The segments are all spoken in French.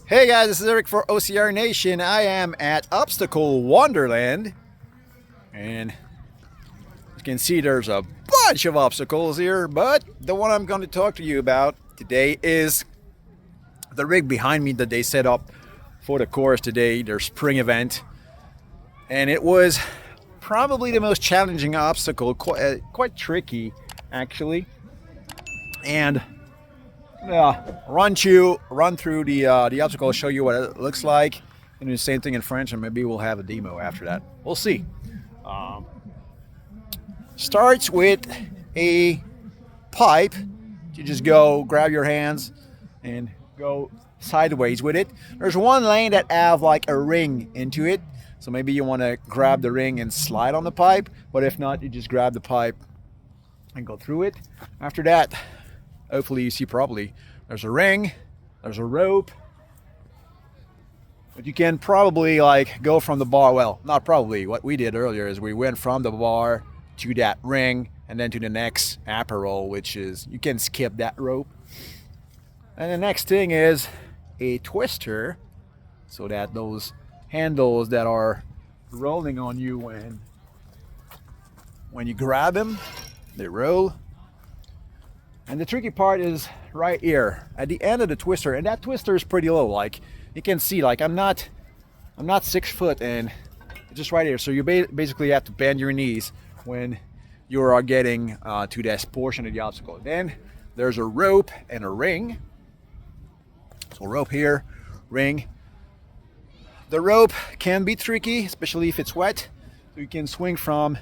Hey guys, this is Eric for OCR Nation. I am at Obstacle Wonderland, and you can see there's a bunch of obstacles here, but the one I'm going to talk to you about today is the rig behind me that they set up for the course today, their spring event. And it was probably the most challenging obstacle, quite tricky actually. And run through the obstacle, show you what it looks like, and do the same thing in French, and maybe we'll have a demo after that. We'll see. Starts with a pipe. You just go grab your hands and go sideways with it. There's one lane that have like a ring into it, so maybe you want to grab the ring and slide on the pipe, but if not, you just grab the pipe and go through it. After that, hopefully you see properly, there's a ring, there's a rope, but you can probably like go from the bar. Well, not probably. What we did earlier is we went from the bar to that ring and then to the next apparel, which is you can skip that rope. And the next thing is a twister, so that those handles that are rolling on you when you grab them, they roll. And the tricky part is right here at the end of the twister, and that twister is pretty low. Like you can see, like I'm not 6 foot, and it's just right here. So you basically have to bend your knees when you are getting to this portion of the obstacle. Then there's a rope and a ring. So rope here, ring. The rope can be tricky, especially if it's wet. So you can swing from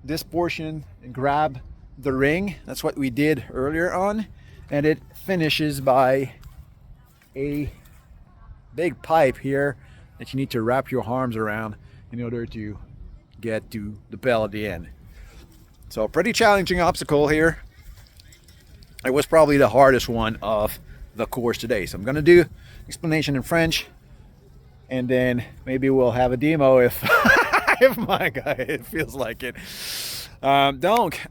this portion and grab the ring. That's what we did earlier on, and it finishes by a big pipe here that you need to wrap your arms around in order to get to the bell at the end. So pretty challenging obstacle here. It was probably the hardest one of the course today, so I'm gonna do explanation in French, and then maybe we'll have a demo if if my guy it feels like it. Donc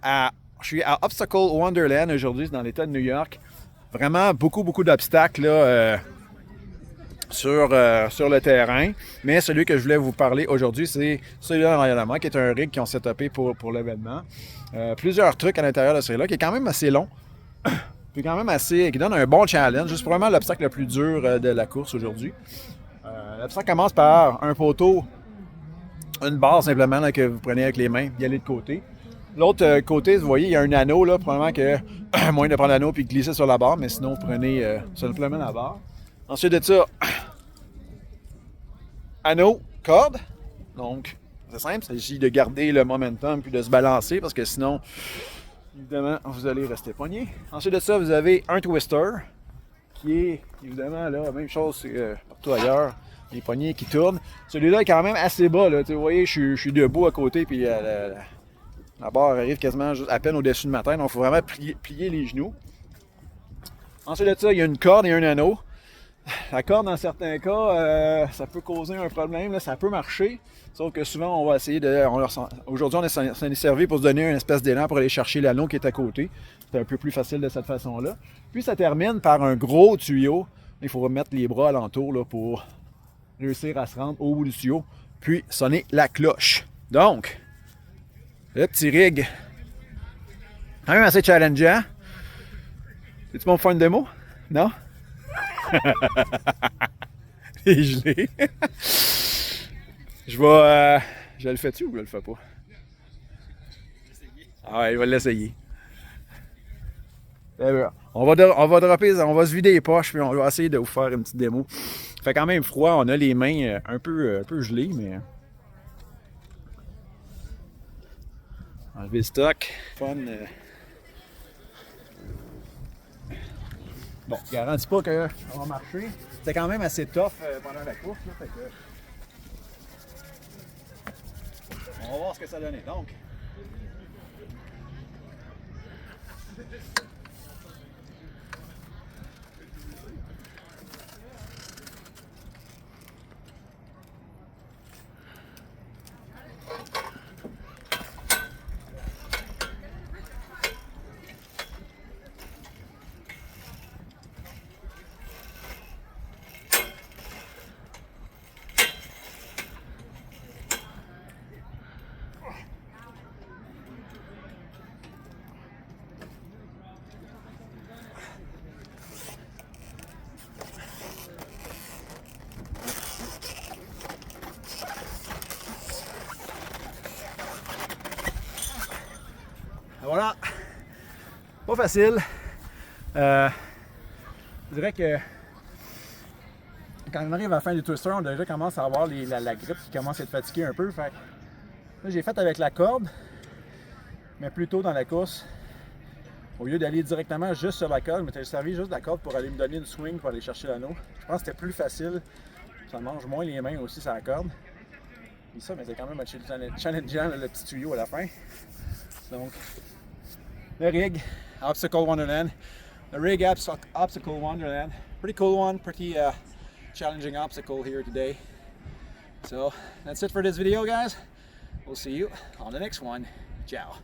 je suis à Obstacle Wonderland aujourd'hui, dans l'État de New York. Vraiment beaucoup d'obstacles là, sur le terrain. Mais celui que je voulais vous parler aujourd'hui, c'est celui-là en arrière de moi, qui est un rig qu'ils ont setupé pour l'événement. Plusieurs trucs à l'intérieur de celui-là, qui est quand même assez long. Puis quand même qui donne un bon challenge. C'est vraiment l'obstacle le plus dur de la course aujourd'hui. L'obstacle commence par un poteau, une barre simplement là, que vous prenez avec les mains, y aller de côté. L'autre côté, vous voyez, il y a un anneau, là, probablement que, moyen de prendre l'anneau puis de glisser sur la barre, mais sinon, vous prenez simplement la barre. Ensuite de ça, anneau, corde. Donc, c'est simple, il s'agit de garder le momentum puis de se balancer, parce que sinon, évidemment, vous allez rester pogné. Ensuite de ça, vous avez un twister, qui est, évidemment, là, même chose partout ailleurs, les poignées qui tournent. Celui-là est quand même assez bas, là. Vous voyez, je suis debout à côté, puis la barre arrive quasiment juste à peine au-dessus de ma tête, donc il faut vraiment plier les genoux. Ensuite de ça, il y a une corde et un anneau. La corde, dans certains cas, ça peut causer un problème, là, ça peut marcher, sauf que souvent, on va essayer de... Aujourd'hui, on est servi pour se donner une espèce d'élan pour aller chercher l'anneau qui est à côté. C'est un peu plus facile de cette façon-là. Puis ça termine par un gros tuyau. Il faut remettre les bras alentour là, pour réussir à se rendre au bout du tuyau, puis sonner la cloche. Donc, le petit rig, quand même assez challengeant. C'est-tu bon pour faire une démo? Non? Il est gelé. Je le fais-tu ou je le fais pas? Ah ouais, il va l'essayer. On va dropper, on va se vider les poches, puis on va essayer de vous faire une petite démo. Il fait quand même froid, on a les mains un peu gelées, mais... Enlever le stock. Fun. Bon, je garantis pas que ça va marcher. C'était quand même assez tough pendant la course. Là, fait que... On va voir ce que ça donnait. Donc, Pas facile. Je dirais que quand on arrive à la fin du twister, on déjà commence à avoir la grippe qui commence à être fatiguée un peu. Fait là, j'ai fait avec la corde, mais plus tôt dans la course, au lieu d'aller directement juste sur la corde, je m'étais servi juste de la corde pour aller me donner une swing pour aller chercher l'anneau. Je pense que c'était plus facile. Ça mange moins les mains aussi sur la corde. Et ça, mais c'est quand même challengeant le petit tuyau à la fin. Donc, le rig, Obstacle Wonderland. The rig Obstacle Wonderland. Pretty cool one, pretty challenging obstacle here today. So, that's it for this video, guys. We'll see you on the next one. Ciao.